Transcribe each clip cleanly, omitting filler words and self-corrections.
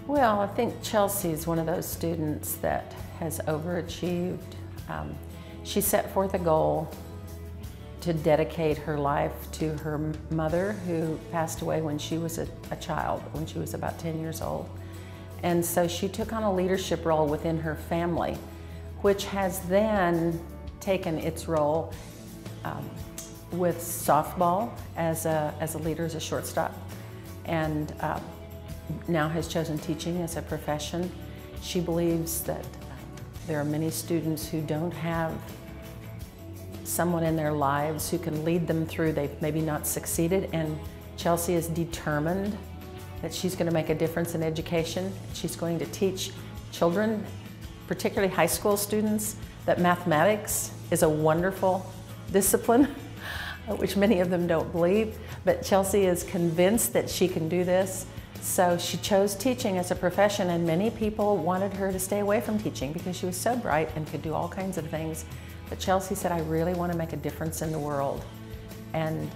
Well, I think Chelsea is one of those students that has overachieved. She set forth a goal to dedicate her life to her mother, who passed away when she was a child, when she was about 10 years old. And so she took on a leadership role within her family, which has then taken its role with softball as a leader, as a shortstop, and now has chosen teaching as a profession. She believes that there are many students who don't have someone in their lives who can lead them through. They've maybe not succeeded, and Chelsea is determined that she's going to make a difference in education. She's going to teach children, particularly high school students, that mathematics is a wonderful discipline, which many of them don't believe. But Chelsea is convinced that she can do this. So she chose teaching as a profession, and many people wanted her to stay away from teaching because she was so bright and could do all kinds of things. But Chelsea said, I really want to make a difference in the world. And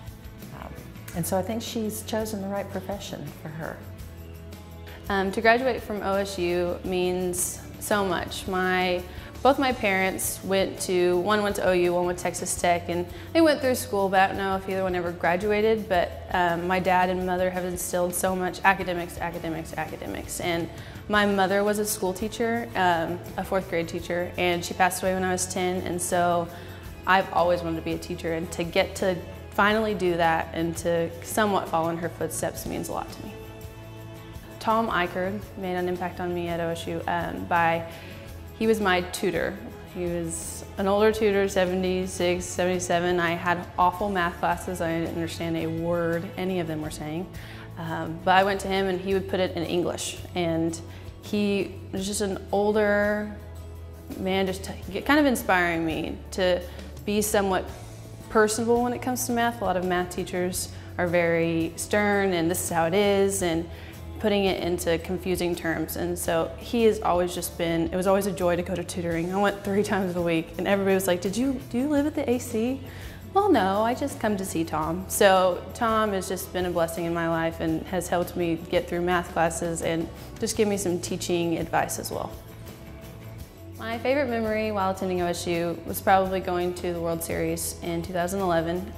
so I think she's chosen the right profession for her. To graduate from OSU means so much. Both my parents went to, one went to OU, one went to Texas Tech, and they went through school, but I don't know if either one ever graduated, but my dad and mother have instilled so much academics, academics, academics. And my mother was a school teacher, a fourth grade teacher, and she passed away when I was 10, and so I've always wanted to be a teacher, and to get to finally do that and to somewhat follow in her footsteps means a lot to me. Tom Eichard made an impact on me at OSU he was my tutor. He was an older tutor, 76, 77. I had awful math classes. I didn't understand a word any of them were saying. But I went to him and he would put it in English. And he was just an older man, just kind of inspiring me to be somewhat personable when it comes to math. A lot of math teachers are very stern and this is how it is, and putting it into confusing terms. And so he has always just been, it was always a joy to go to tutoring. I went 3 times a week and everybody was like, do you live at the AC? Well, no, I just come to see Tom. So Tom has just been a blessing in my life and has helped me get through math classes and just give me some teaching advice as well. My favorite memory while attending OSU was probably going to the World Series in 2011.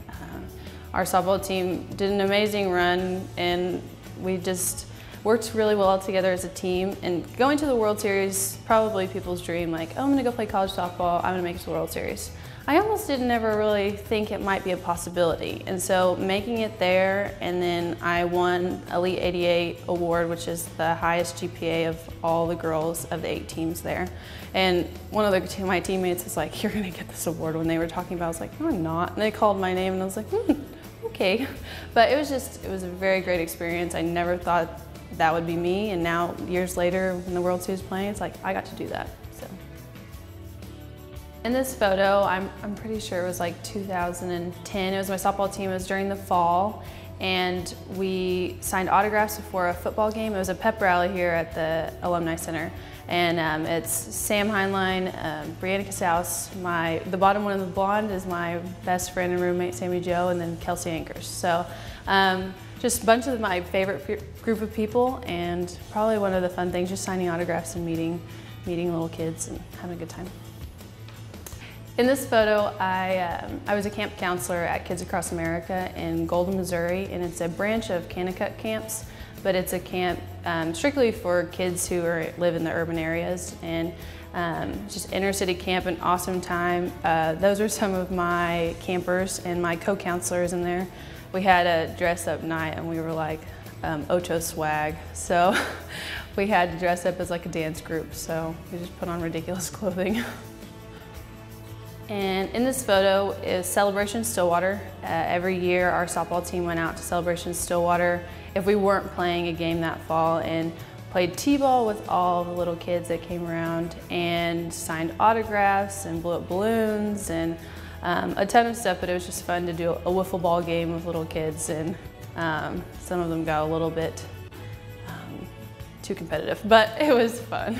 Our softball team did an amazing run and we just worked really well together as a team, and going to the World Series, probably people's dream, like, oh, I'm gonna go play college softball, I'm gonna make it to the World Series. I almost didn't ever really think it might be a possibility, and so making it there, and then I won Elite 88 award, which is the highest GPA of all the girls of the 8 teams there. And one of my teammates was like, you're gonna get this award when they were talking about it. I was like, no, I'm not. And they called my name and I was like, okay. But it was a very great experience. I never thought that would be me, and now years later when the World Series is playing, it's like I got to do that. So in this photo, I'm pretty sure it was like 2010. It was my softball team. It was during the fall, and we signed autographs before a football game. It was a pep rally here at the Alumni Center, and it's Sam Heinlein, Brianna Casaus, the bottom one of the blonde is my best friend and roommate Sammy Joe, and then Kelsey Anchors. So just a bunch of my favorite group of people, and probably one of the fun things, just signing autographs and meeting little kids and having a good time. In this photo, I was a camp counselor at Kids Across America in Golden, Missouri, and it's a branch of Kanakuk camps, but it's a camp strictly for kids who live in the urban areas, and just inner city camp, an awesome time. Those are some of my campers and my co-counselors in there. We had a dress up night and we were like Ocho swag. So we had to dress up as like a dance group. So we just put on ridiculous clothing. And in this photo is Celebration Stillwater. Every year our softball team went out to Celebration Stillwater if we weren't playing a game that fall, and played t-ball with all the little kids that came around and signed autographs and blew up balloons and a ton of stuff, but it was just fun to do a wiffle ball game with little kids, and some of them got a little bit too competitive, but it was fun.